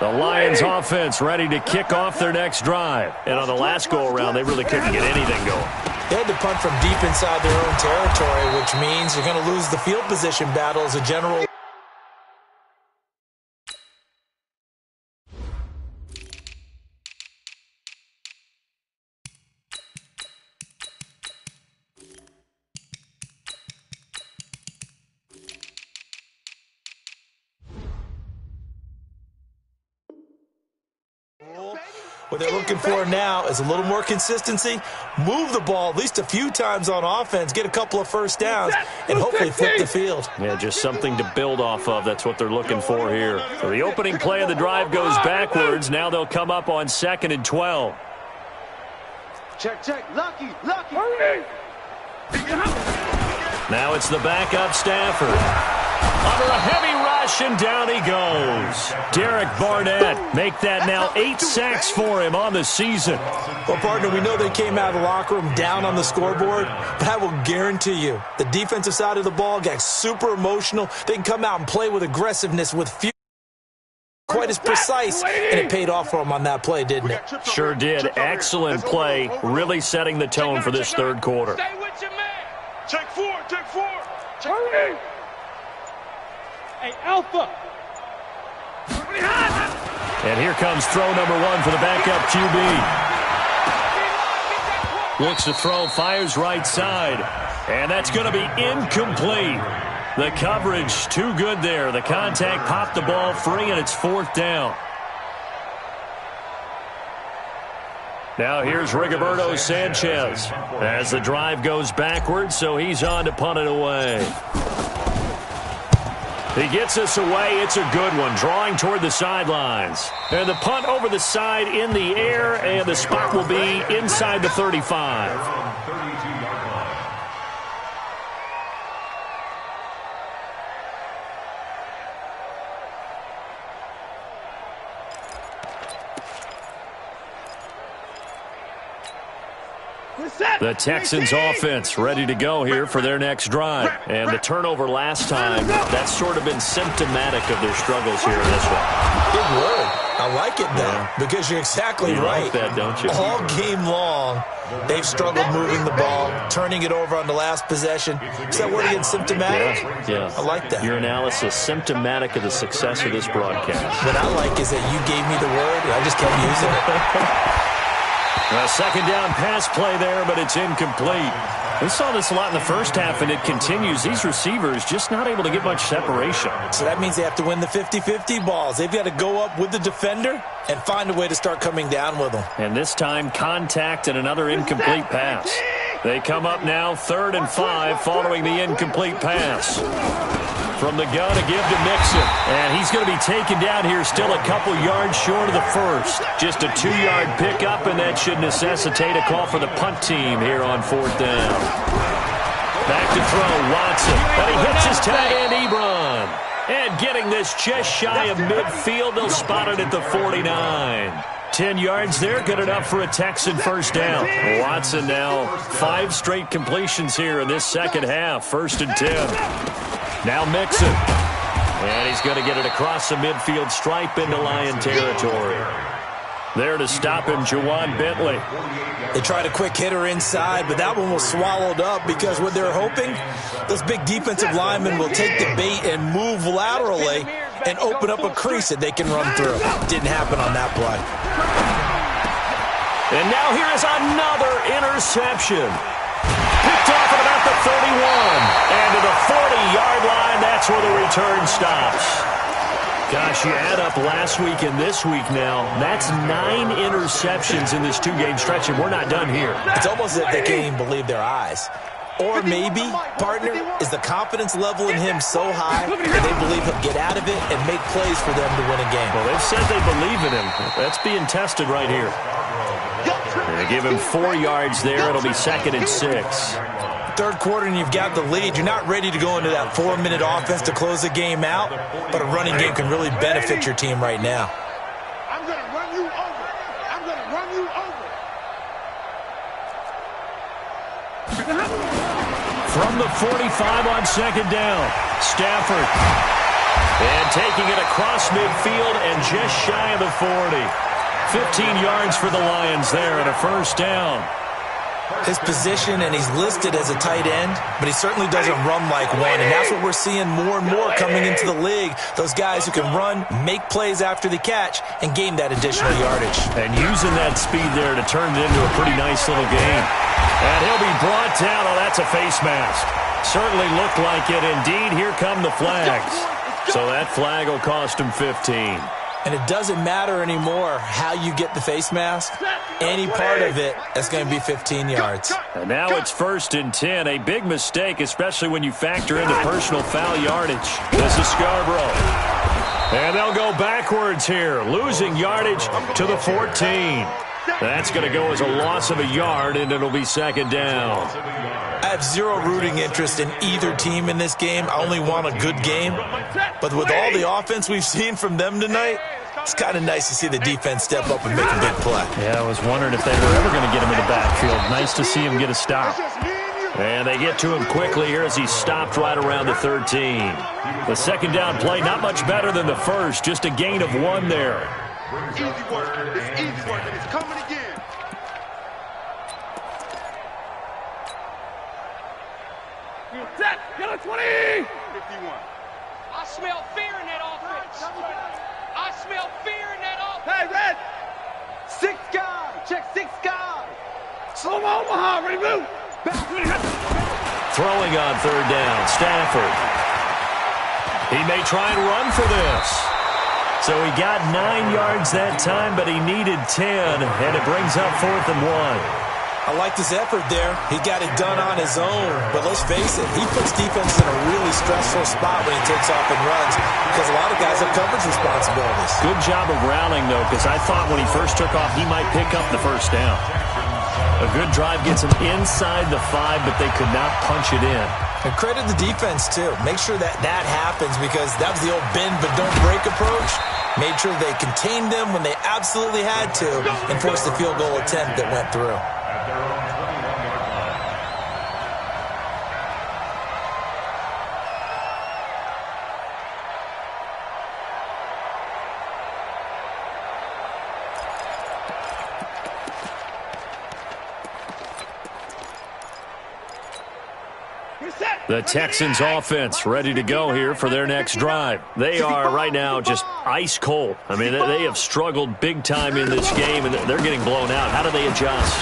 The Lions offense ready to kick off their next drive. And on the last go-around, they really couldn't get anything going. They had to punt from deep inside their own territory, which means you're going to lose the field position battle as a general. What they're looking for now is a little more consistency, move the ball at least a few times on offense, get a couple of first downs, and hopefully flip the field. Yeah, just something to build off of. That's what they're looking for here. So the opening play of the drive goes backwards. Now they'll come up on 2nd and 12. Check, check. Lucky. Now it's the backup Stafford. Under a heavy rush, and down he goes. Derek Barnett, make that now 8 sacks for him on the season. Well, partner, we know they came out of the locker room down on the scoreboard, but I will guarantee you the defensive side of the ball got super emotional. They can come out and play with aggressiveness with few. Quite as precise, and it paid off for him on that play, didn't it? Sure did. Excellent play, really setting the tone for this third quarter. Stay with your man. Check four. Hurry. Hey, Alpha. And here comes throw number 1 for the backup QB. Looks to throw, fires right side. And that's going to be incomplete. The coverage too good there. The contact popped the ball free, and it's 4th down. Now here's Rigoberto Sanchez as the drive goes backwards, so he's on to punt it away. He gets us away. It's a good one, drawing toward the sidelines. And the punt over the side in the air, and the spot will be inside the 35. The Texans offense ready to go here for their next drive. And the turnover last time, that's sort of been symptomatic of their struggles here in this one. Big word. I like it, though, because you're exactly right. Like that, don't you? All game long, they've struggled moving the ball, turning it over on the last possession. Is that word again, symptomatic? Yeah. I like that. Your analysis, symptomatic of the success of this broadcast. What I like is that you gave me the word, and I just kept using it. A second down pass play there, but it's incomplete. We saw this a lot in the first half, and it continues. These receivers just not able to get much separation. So that means they have to win the 50-50 balls. They've got to go up with the defender and find a way to start coming down with them. And this time, contact and another incomplete pass. They come up now 3rd and 5 following the incomplete pass. From the gun, a give to Mixon. And he's going to be taken down here still a couple yards short of the first. Just a 2-yard pickup, and that should necessitate a call for the punt team here on 4th down. Back to throw, Watson. And he hits his tight end, Ebron. And getting this just shy of midfield, they'll spot it at the 49. 10 yards there, good enough for a Texan first down. Watson now 5 straight completions here in this second half. 1st and 10. Now Mixon. And he's going to get it across the midfield stripe into Lion territory. There to stop him, Juwan Bentley. They tried a quick hitter inside, but that one was swallowed up because what they're hoping, those big defensive linemen will take the bait and move laterally and open up a crease that they can run through. Didn't happen on that play. And now here is another interception. Picked off at about the 31. And to the 40-yard line, that's where the return stops. Gosh, you add up last week and this week now, that's 9 interceptions in this 2-game stretch, and we're not done here. It's almost as if they can't even believe their eyes. Or maybe, partner, is the confidence level in him so high that they believe he'll get out of it and make plays for them to win a game. Well, they've said they believe in him. That's being tested right here. They give him 4 yards there. It'll be 2nd and 6. third quarter and you've got the lead, you're not ready to go into that 4-minute offense to close the game out, but a running game can really benefit your team right now. I'm going to run you over. I'm going to run you over. From the 45 on second down, Stafford. And taking it across midfield and just shy of the 40. 15 yards for the Lions there and a first down. His position, and he's listed as a tight end, but he certainly doesn't run like one, and that's what we're seeing more and more coming into the league. Those guys who can run, make plays after the catch, and gain that additional yardage. And using that speed there to turn it into a pretty nice little game. And he'll be brought down. Oh, that's a face mask. Certainly looked like it. Indeed, here come the flags. So that flag will cost him 15. And it doesn't matter anymore how you get the face mask. Any part of it is going to be 15 yards. And now it's 1st and 10. A big mistake, especially when you factor in the personal foul yardage. This is Scarborough. And they'll go backwards here, losing yardage to the 14. That's going to go as a loss of a yard, and it'll be second down. I have zero rooting interest in either team in this game. I only want a good game. But with all the offense we've seen from them tonight, it's kind of nice to see the defense step up and make a big play. Yeah, I was wondering if they were ever going to get him in the backfield. Nice to see him get a stop. And they get to him quickly here as he stopped right around the 13. The second down play, not much better than the first, just a gain of 1 there. Easy work. It's easy work, and it's coming again. You set. Get a 20. 51. I smell fear in that offense. I smell fear in that offense. Hey, Red. 6 guys. Check 6 guys. Slow Omaha. Ready, move. Throwing on third down, Stafford. He may try and run for this. So he got 9 yards that time, but he needed 10, and it brings up 4th and 1. I like his effort there. He got it done on his own. But let's face it, he puts defense in a really stressful spot when he takes off and runs because a lot of guys have coverage responsibilities. Good job of rallying, though, because I thought when he first took off, he might pick up the first down. A good drive gets him inside the 5, but they could not punch it in. And credit the defense, too. Make sure that happens because that was the old bend but don't break approach. Made sure they contained them when they absolutely had to and forced the field goal attempt that went through. The Texans offense ready to go here for their next drive. They are right now just ice cold. I mean, they have struggled big time in this game, and they're getting blown out. How do they adjust?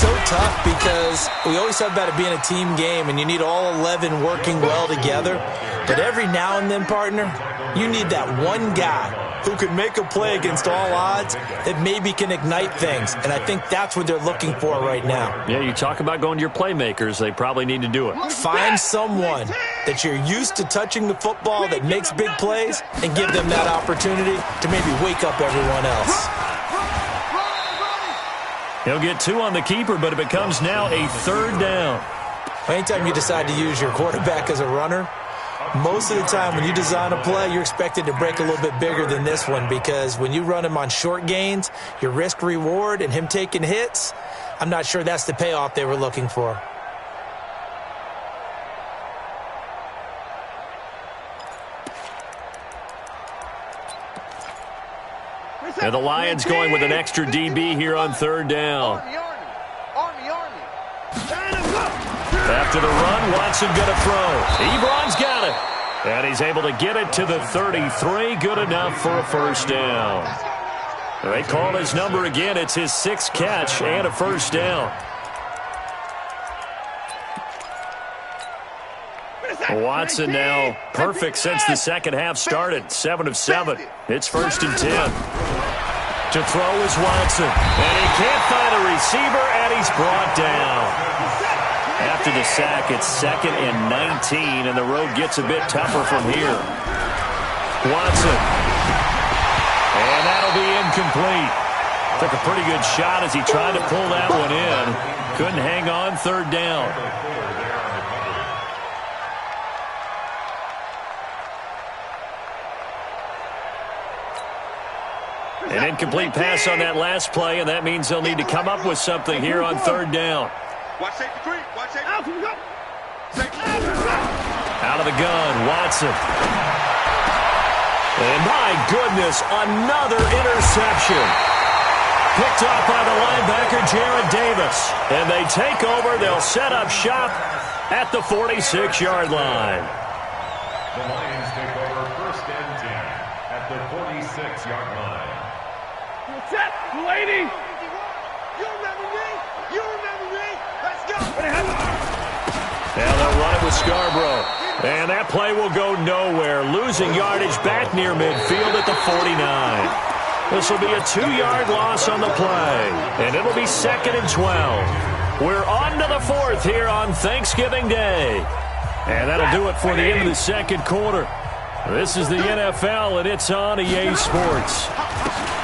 So tough because we always talk about it being a team game, and you need all 11 working well together. But every now and then, partner, you need that one guy who can make a play against all odds that maybe can ignite things. And I think that's what they're looking for right now. Yeah, you talk about going to your playmakers. They probably need to do it. Find someone that you're used to touching the football that makes big plays and give them that opportunity to maybe wake up everyone else. He'll get 2 on the keeper, but it becomes now a 3rd down. Anytime you decide to use your quarterback as a runner, most of the time when you design a play, you're expected to break a little bit bigger than this one because when you run him on short gains, your risk-reward and him taking hits, I'm not sure that's the payoff they were looking for. And the Lions going with an extra DB here on 3rd down. Army. After the run, Watson going to throw. Ebron's got it. And he's able to get it to the 33. Good enough for a first down. They call his number again. It's his 6th catch and a first down. Watson now perfect since the second half started. 7 of 7. It's 1st and 10. To throw is Watson. And he can't find a receiver, and he's brought down. After the sack, it's 2nd and 19, and the road gets a bit tougher from here. Watson. And that'll be incomplete. Took a pretty good shot as he tried to pull that one in. Couldn't hang on third down. An incomplete pass on that last play, and that means they'll need to come up with something here on third down. Watch safety three. Watch safety. Out of the gun, Watson. And my goodness, another interception. Picked off by the linebacker, Jared Davis. And they take over. They'll set up shop at the 46-yard line. The Lions take over 1st and 10 at the 46-yard line. Set, lady. You remember me? You remember me? Let's go. Now they'll run it with Scarborough. And that play will go nowhere. Losing yardage back near midfield at the 49. This will be a 2-yard loss on the play. And it'll be 2nd and 12. We're on to the 4th here on Thanksgiving Day. And that'll do it for the end of the second quarter. This is the NFL, and it's on EA Sports.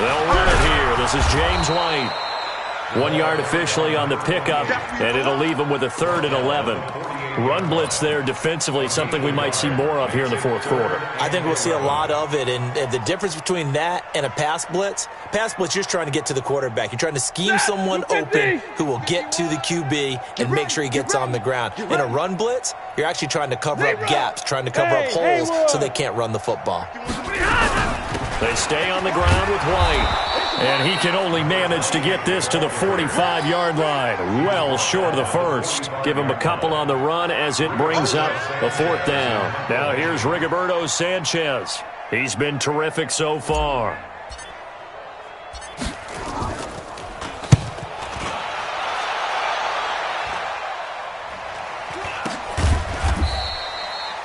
They'll run it here. This is James White. 1 yard officially on the pickup, and it'll leave them with a 3rd and 11. Run blitz there defensively, something we might see more of here in the 4th quarter. I think we'll see a lot of it, and the difference between that and a pass blitz, you're just trying to get to the quarterback. You're trying to scheme someone open who will get to the QB and make sure he gets on the ground. In a run blitz, you're actually trying to cover up gaps, trying to cover up holes so they can't run the football. They stay on the ground with White. And he can only manage to get this to the 45-yard line. Well short of the first. Give him a couple on the run as it brings up the 4th down. Now here's Rigoberto Sanchez. He's been terrific so far.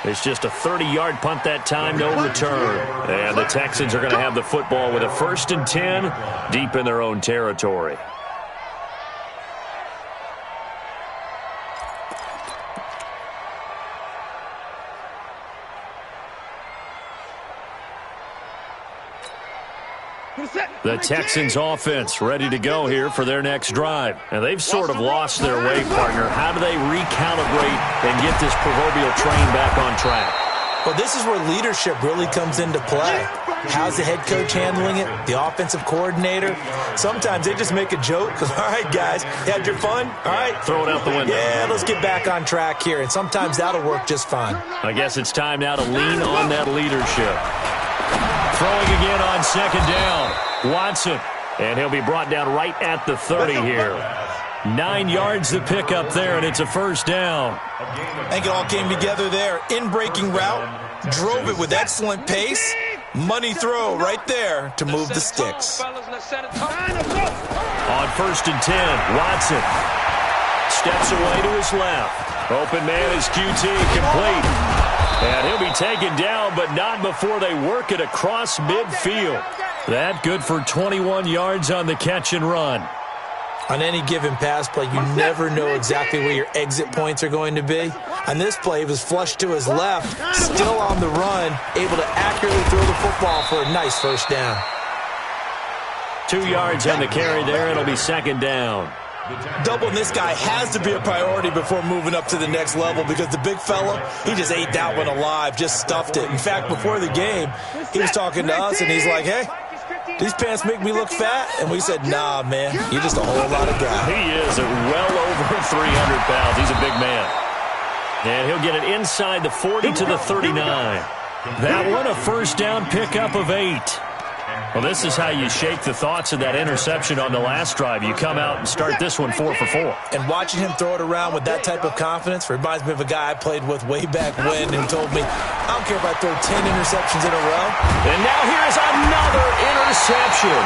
It's just a 30-yard punt that time, no return. And the Texans are going to have the football with a 1st and 10 deep in their own territory. The Texans offense ready to go here for their next drive. And they've sort of lost their way, partner. How do they recalibrate and get this proverbial train back on track? Well, this is where leadership really comes into play. How's the head coach handling it? The offensive coordinator? Sometimes they just make a joke because, all right, guys, you had your fun? All right. Throw it out the window. Yeah, let's get back on track here. And sometimes that'll work just fine. I guess it's time now to lean on that leadership. Throwing again on 2nd down. Watson, and he'll be brought down right at the 30 here. 9 yards to pick up there, and it's a 1st down. I think it all came together there. In-breaking route, drove it with excellent pace. Money throw right there to move the sticks. On 1st and 10, Watson steps away to his left. Open man is QT, complete. And he'll be taken down, but not before they work it across midfield. That good for 21 yards on the catch and run. On any given pass play, you never know exactly where your exit points are going to be. On this play, he was flushed to his left, still on the run, able to accurately throw the football for a nice 1st down. 2 yards on the carry there. It'll be 2nd down. Doubling this guy has to be a priority before moving up to the next level because the big fella, he just ate that one alive, just stuffed it. In fact, before the game, he was talking to us, and he's like, hey, these pants make me look fat? And we said, nah, man, you're just a whole lot of guy. He is well over 300 pounds. He's a big man. And he'll get it inside the 40 to the 39. That one, a 1st down pickup of 8. Well, this is how you shake the thoughts of that interception on the last drive. You come out and start this one 4 for 4. And watching him throw it around with that type of confidence reminds me of a guy I played with way back when who told me, I don't care if I throw 10 interceptions in a row. And now here's another interception.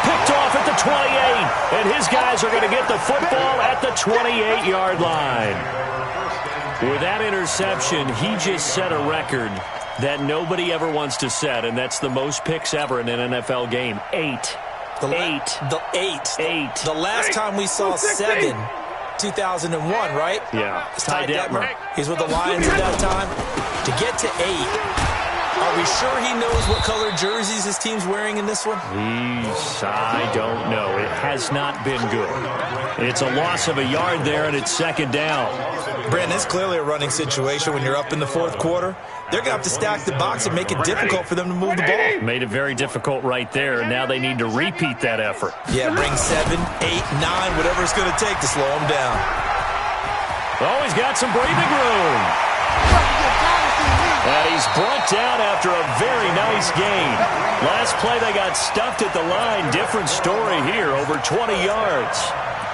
Picked off at the 28. And his guys are going to get the football at the 28-yard line. With that interception, he just set a record that nobody ever wants to set, and that's the most picks ever in an NFL game. 8. The last time we saw 7, 2001, right? Yeah. It's Ty Detmer. He's with the Lions at that time. To get to 8, Are we sure he knows what color jerseys his team's wearing in this one? I don't know. It has not been good. It's a loss of a yard there, and it's second down. Brandon, it's clearly a running situation when you're up in the fourth quarter. They're going to have to stack the box and make it difficult for them to move the ball. Made it very difficult right there, and now they need to repeat that effort. Yeah, bring 7, 8, 9, whatever it's going to take to slow them down. Oh, he's got some breathing room. And he's brought down after a very nice gain. Last play, they got stuffed at the line. Different story here, over 20 yards.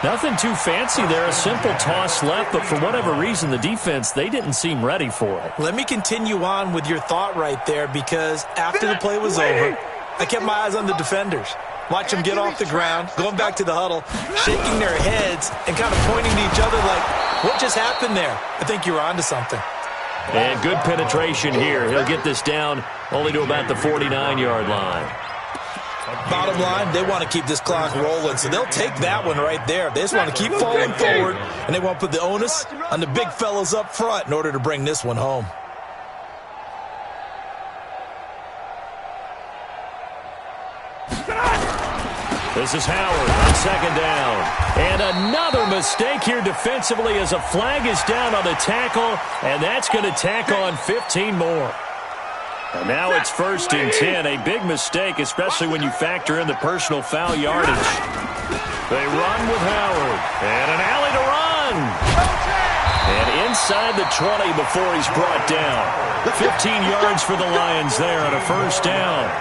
Nothing too fancy there, a simple toss left, but for whatever reason, the defense, they didn't seem ready for it. Let me continue on with your thought right there, because after the play was over, I kept my eyes on the defenders. Watch them get off the ground, going back to the huddle, shaking their heads, and kind of pointing to each other like, what just happened there? I think you were onto something. And good penetration here. He'll get this down only to about the 49-yard line. Bottom line, they want to keep this clock rolling, so they'll take that one right there. They just want to keep falling forward, and they want to put the onus on the big fellas up front in order to bring this one home. This is Howard on second down. And another mistake here defensively as a flag is down on the tackle, and that's going to tack on 15 more. And now it's 1st and 10. A big mistake, especially when you factor in the personal foul yardage. They run with Howard. And an alley to run. And inside the 20 before he's brought down. 15 yards for the Lions there on a 1st down.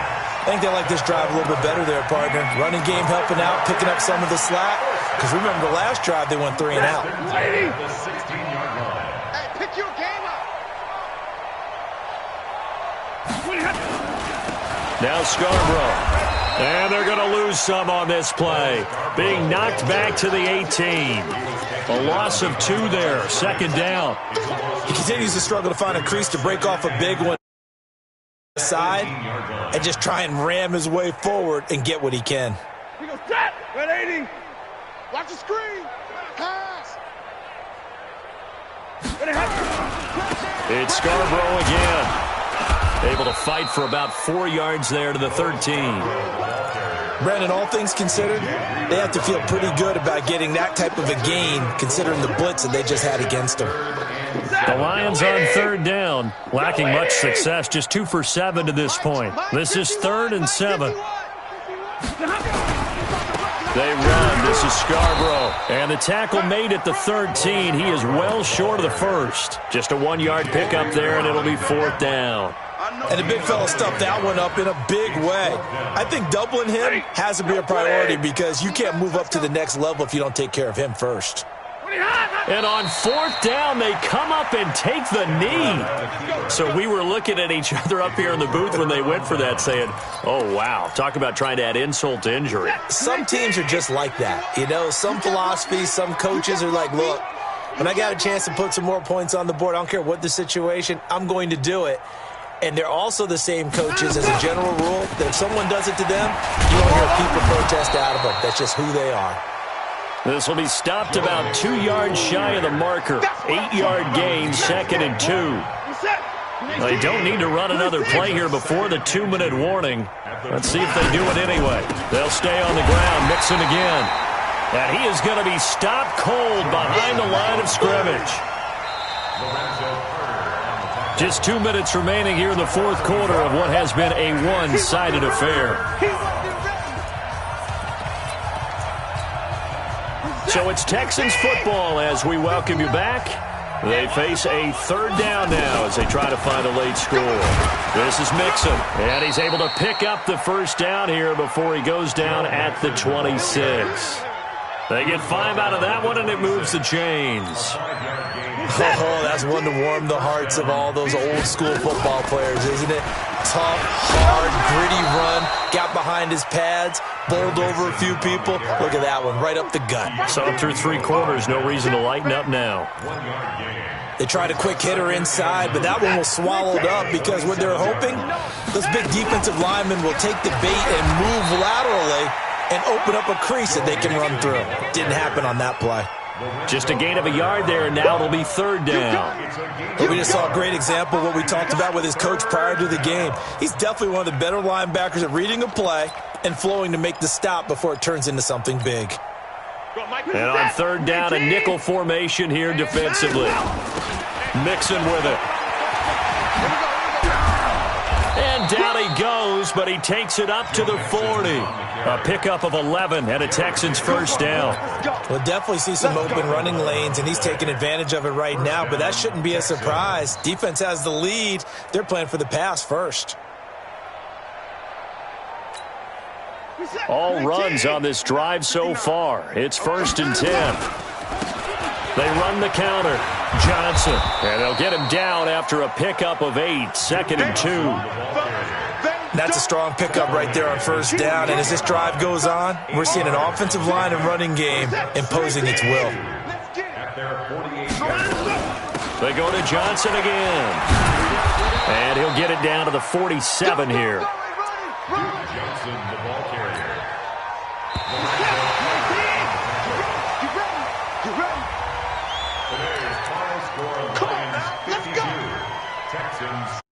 I think they like this drive a little bit better there, partner. Running game helping out, picking up some of the slack. Because remember, the last drive, they went 3 and out. Hey, pick your game up. Now Scarborough. And they're going to lose some on this play. Being knocked back to the 18. A loss of 2 there. 2nd down. He continues to struggle to find a crease to break off a big one side and just try and ram his way forward and get what he can. He goes, tap. Red 80. Watch the screen. Pass. It's Scarborough again. Able to fight for about 4 yards there to the 13. Brandon, all things considered, they have to feel pretty good about getting that type of a gain considering the blitz that they just had against them. The Lions on 3rd down, lacking much success, just 2 for 7 to this point. This is 3rd and 7. They run. This is Scarborough. And the tackle made at the 13. He is well short of the 1st. Just a 1-yard pickup there, and it'll be 4th down. And the big fella stuffed that one up in a big way. I think doubling him has to be a priority because you can't move up to the next level if you don't take care of him first. And on 4th down, they come up and take the knee. So we were looking at each other up here in the booth when they went for that saying, oh, wow, talk about trying to add insult to injury. Some teams are just like that. You know, some philosophies, some coaches are like, look, when I got a chance to put some more points on the board, I don't care what the situation, I'm going to do it. And they're also the same coaches as a general rule that if someone does it to them, you won't hear people protest out of them. That's just who they are. This will be stopped about 2 yards shy of the marker. 8-yard gain, 2nd and 2. They don't need to run another play here before the 2-minute warning. Let's see if they do it anyway. They'll stay on the ground, Mixon again. And he is going to be stopped cold behind the line of scrimmage. Just 2 minutes remaining here in the 4th quarter of what has been a one-sided affair. So it's Texans football as we welcome you back. They face a 3rd down now as they try to find a late score. This is Mixon, and he's able to pick up the 1st down here before he goes down at the 26. They get 5 out of that one, and it moves the chains. Oh, that's one to warm the hearts of all those old-school football players, isn't it? Tough, hard, gritty run, got behind his pads, bowled over a few people. Look at that one, right up the gut. So through 3 quarters, no reason to lighten up now. They tried a quick hitter inside, but that one was swallowed up because what they're hoping, those big defensive linemen will take the bait and move laterally and open up a crease that they can run through. Didn't happen on that play. Just a gain of a yard there, and now it'll be third down. We just saw a great example of what we talked about with his coach prior to the game. He's definitely one of the better linebackers at reading a play and flowing to make the stop before it turns into something big. And on third down, a nickel formation here defensively. Mixon with it. And down he goes, but he takes it up to the 40. A pickup of 11 and a Texans first down. We'll definitely see some open running lanes, and he's taking advantage of it right now, but that shouldn't be a surprise. Defense has the lead. They're playing for the pass first. All runs on this drive so far. It's 1st and 10. They run the counter. Johnson. And they'll get him down after a pickup of 8. 2nd and 2. That's a strong pickup right there on first down. And as this drive goes on, we're seeing an offensive line and running game imposing its will. They go to Johnson again. And he'll get it down to the 47 here. Johnson, the ball carrier. Today's final score of Lions 52, Texans